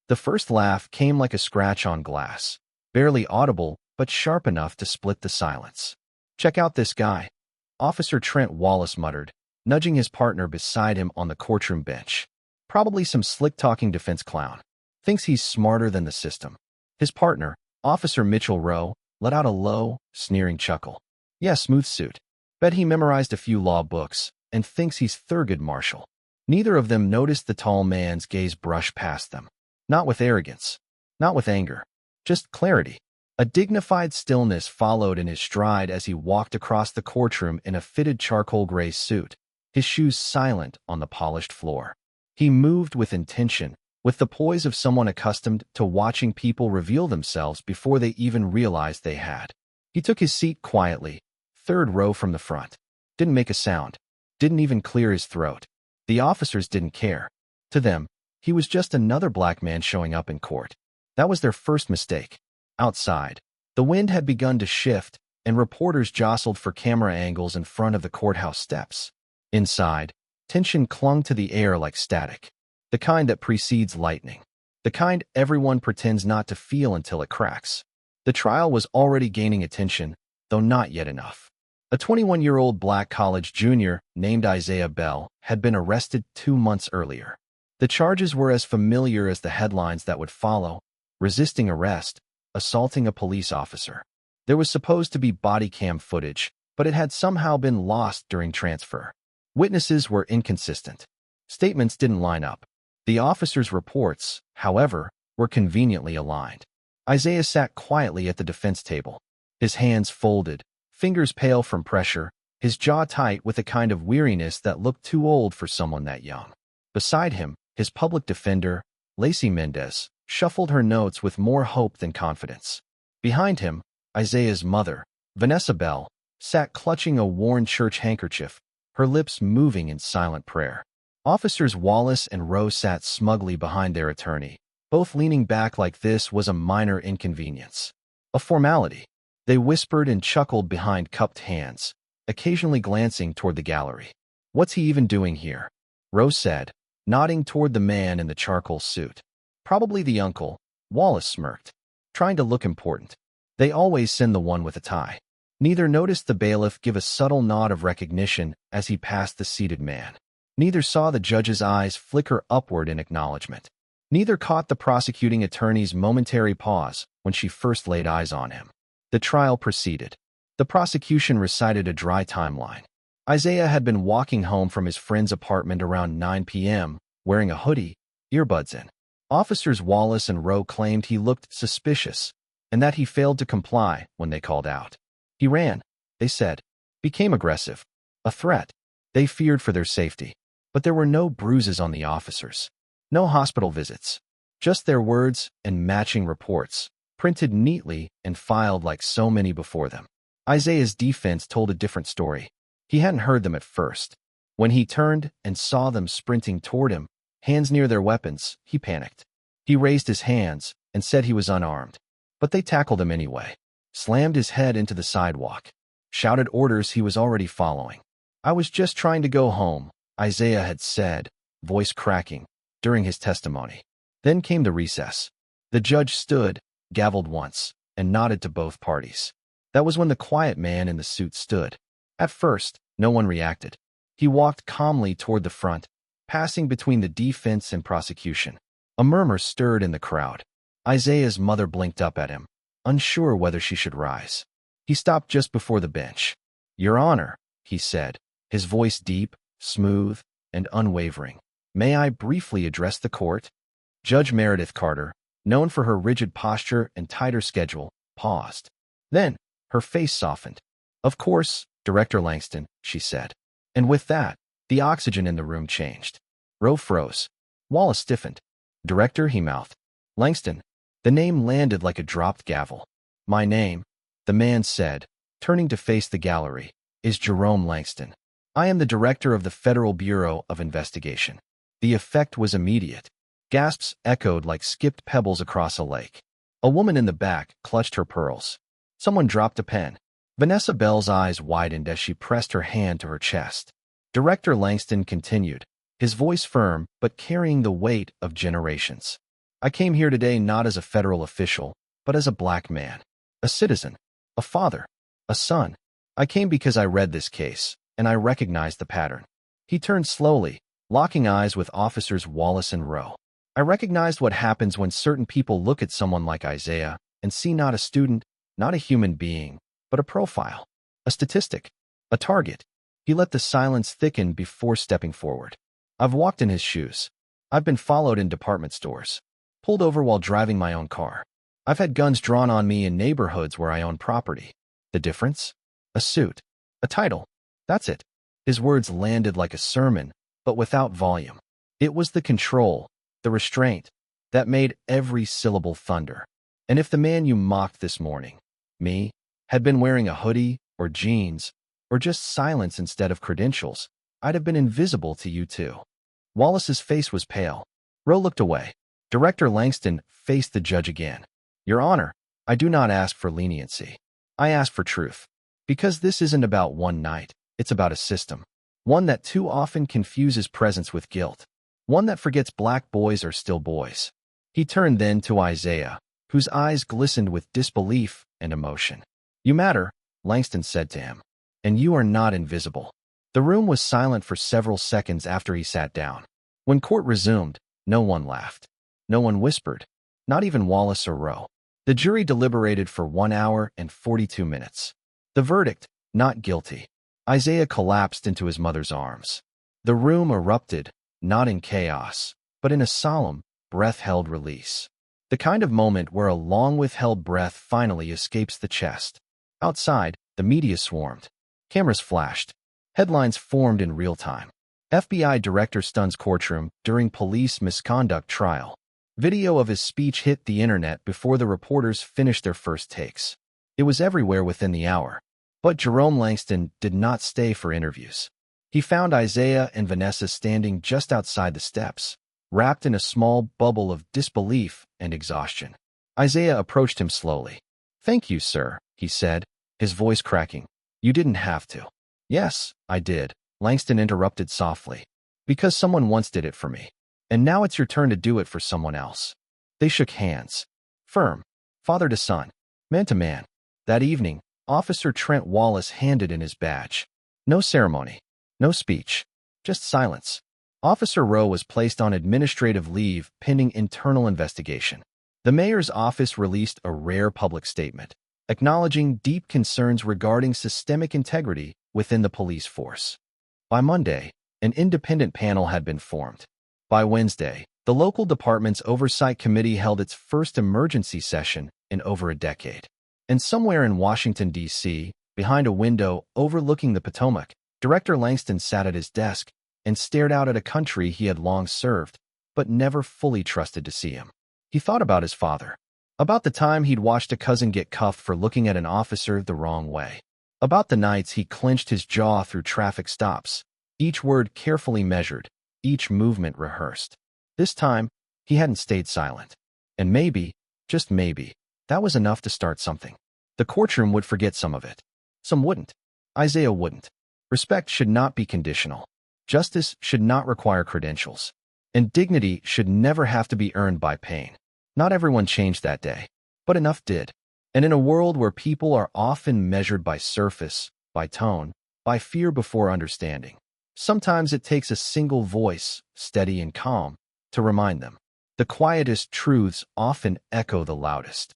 The first laugh came like a scratch on glass, barely audible but sharp enough to split the silence. "Check out this guy," Officer Trent Wallace muttered, nudging his partner beside him on the courtroom bench. "Probably some slick-talking defense clown. Thinks he's smarter than the system." His partner, Officer Mitchell Rowe, let out a low, sneering chuckle. "Yeah, smooth suit. Bet he memorized a few law books and thinks he's Thurgood Marshall." Neither of them noticed the tall man's gaze brush past them. Not with arrogance, not with anger, just clarity. A dignified stillness followed in his stride as he walked across the courtroom in a fitted charcoal gray suit, his shoes silent on the polished floor. He moved with intention, with the poise of someone accustomed to watching people reveal themselves before they even realized they had. He took his seat quietly, third row from the front. Didn't make a sound, didn't even clear his throat. The officers didn't care. To them, he was just another black man showing up in court. That was their first mistake. Outside, the wind had begun to shift, and reporters jostled for camera angles in front of the courthouse steps. Inside, tension clung to the air like static, the kind that precedes lightning, the kind everyone pretends not to feel until it cracks. The trial was already gaining attention, though not yet enough. A 21-year-old black college junior named Isaiah Bell had been arrested 2 months earlier. The charges were as familiar as the headlines that would follow: resisting arrest, assaulting a police officer. There was supposed to be body cam footage, but it had somehow been lost during transfer. Witnesses were inconsistent. Statements didn't line up. The officers' reports, however, were conveniently aligned. Isaiah sat quietly at the defense table, his hands folded, fingers pale from pressure, his jaw tight with a kind of weariness that looked too old for someone that young. Beside him, his public defender, Lacey Mendez, shuffled her notes with more hope than confidence. Behind him, Isaiah's mother, Vanessa Bell, sat clutching a worn church handkerchief, her lips moving in silent prayer. Officers Wallace and Rowe sat smugly behind their attorney, both leaning back like this was a minor inconvenience. A formality. They whispered and chuckled behind cupped hands, occasionally glancing toward the gallery. "What's he even doing here?" Rowe said, nodding toward the man in the charcoal suit. "Probably the uncle," Wallace smirked, trying to look important. "They always send the one with a tie." Neither noticed the bailiff give a subtle nod of recognition as he passed the seated man. Neither saw the judge's eyes flicker upward in acknowledgement. Neither caught the prosecuting attorney's momentary pause when she first laid eyes on him. The trial proceeded. The prosecution recited a dry timeline. Isaiah had been walking home from his friend's apartment around 9 p.m., wearing a hoodie, earbuds in. Officers Wallace and Rowe claimed he looked suspicious and that he failed to comply when they called out. He ran, they said, became aggressive, a threat. They feared for their safety. But there were no bruises on the officers, no hospital visits, just their words and matching reports, printed neatly and filed like so many before them. Isaiah's defense told a different story. He hadn't heard them at first. When he turned and saw them sprinting toward him, hands near their weapons, he panicked. He raised his hands and said he was unarmed. But they tackled him anyway, slammed his head into the sidewalk, shouted orders he was already following. "I was just trying to go home," Isaiah had said, voice cracking, during his testimony. Then came the recess. The judge stood, gavelled once, and nodded to both parties. That was when the quiet man in the suit stood. At first, no one reacted. He walked calmly toward the front, passing between the defense and prosecution. A murmur stirred in the crowd. Isaiah's mother blinked up at him, unsure whether she should rise. He stopped just before the bench. "Your Honor," he said, his voice deep, smooth, and unwavering. "May I briefly address the court?" Judge Meredith Carter, known for her rigid posture and tighter schedule, paused. Then, her face softened. "Of course, Director Langston," she said. And with that, the oxygen in the room changed. Rowe froze. Wallace stiffened. "Director," he mouthed. "Langston." The name landed like a dropped gavel. "My name," the man said, turning to face the gallery, "is Jerome Langston. I am the director of the Federal Bureau of Investigation." The effect was immediate. Gasps echoed like skipped pebbles across a lake. A woman in the back clutched her pearls. Someone dropped a pen. Vanessa Bell's eyes widened as she pressed her hand to her chest. Director Langston continued, his voice firm but carrying the weight of generations. I came here today not as a federal official, but as a black man, a citizen, a father, a son. I came because I read this case, and I recognized the pattern. He turned slowly, locking eyes with Officers Wallace and Rowe. I recognized what happens when certain people look at someone like Isaiah and see not a student, not a human being, but a profile, a statistic, a target. He let the silence thicken before stepping forward. I've walked in his shoes. I've been followed in department stores, pulled over while driving my own car. I've had guns drawn on me in neighborhoods where I own property. The difference? A suit, a title. That's it. His words landed like a sermon, but without volume. It was the control, the restraint, that made every syllable thunder. And if the man you mocked this morning, me, had been wearing a hoodie or jeans, or just silence instead of credentials, I'd have been invisible to you too. Wallace's face was pale. Rowe looked away. Director Langston faced the judge again. Your Honor, I do not ask for leniency. I ask for truth. Because this isn't about one night, it's about a system. One that too often confuses presence with guilt. One that forgets black boys are still boys. He turned then to Isaiah, whose eyes glistened with disbelief and emotion. You matter, Langston said to him. And you are not invisible. The room was silent for several seconds after he sat down. When court resumed, no one laughed. No one whispered. Not even Wallace or Rowe. The jury deliberated for 1 hour and 42 minutes. The verdict, not guilty. Isaiah collapsed into his mother's arms. The room erupted, not in chaos, but in a solemn, breath-held release. The kind of moment where a long-withheld breath finally escapes the chest. Outside, the media swarmed. Cameras flashed. Headlines formed in real time. FBI director stuns courtroom during police misconduct trial. Video of his speech hit the internet before the reporters finished their first takes. It was everywhere within the hour. But Jerome Langston did not stay for interviews. He found Isaiah and Vanessa standing just outside the steps, wrapped in a small bubble of disbelief and exhaustion. Isaiah approached him slowly. Thank you, sir, he said, his voice cracking. You didn't have to. Yes, I did, Langston interrupted softly. Because someone once did it for me. And now it's your turn to do it for someone else. They shook hands. Firm. Father to son. Man to man. That evening, Officer Trent Wallace handed in his badge. No ceremony. No speech. Just silence. Officer Rowe was placed on administrative leave pending internal investigation. The mayor's office released a rare public statement, acknowledging deep concerns regarding systemic integrity within the police force. By Monday, an independent panel had been formed. By Wednesday, the local department's oversight committee held its first emergency session in over a decade. And somewhere in Washington, D.C., behind a window overlooking the Potomac, Director Langston sat at his desk and stared out at a country he had long served, but never fully trusted to see him. He thought about his father, about the time he'd watched a cousin get cuffed for looking at an officer the wrong way, about the nights he clenched his jaw through traffic stops, each word carefully measured, each movement rehearsed. This time, he hadn't stayed silent. And maybe, just maybe, that was enough to start something. The courtroom would forget some of it. Some wouldn't. Isaiah wouldn't. Respect should not be conditional. Justice should not require credentials. And dignity should never have to be earned by pain. Not everyone changed that day, but enough did. And in a world where people are often measured by surface, by tone, by fear before understanding, sometimes it takes a single voice, steady and calm, to remind them. The quietest truths often echo the loudest.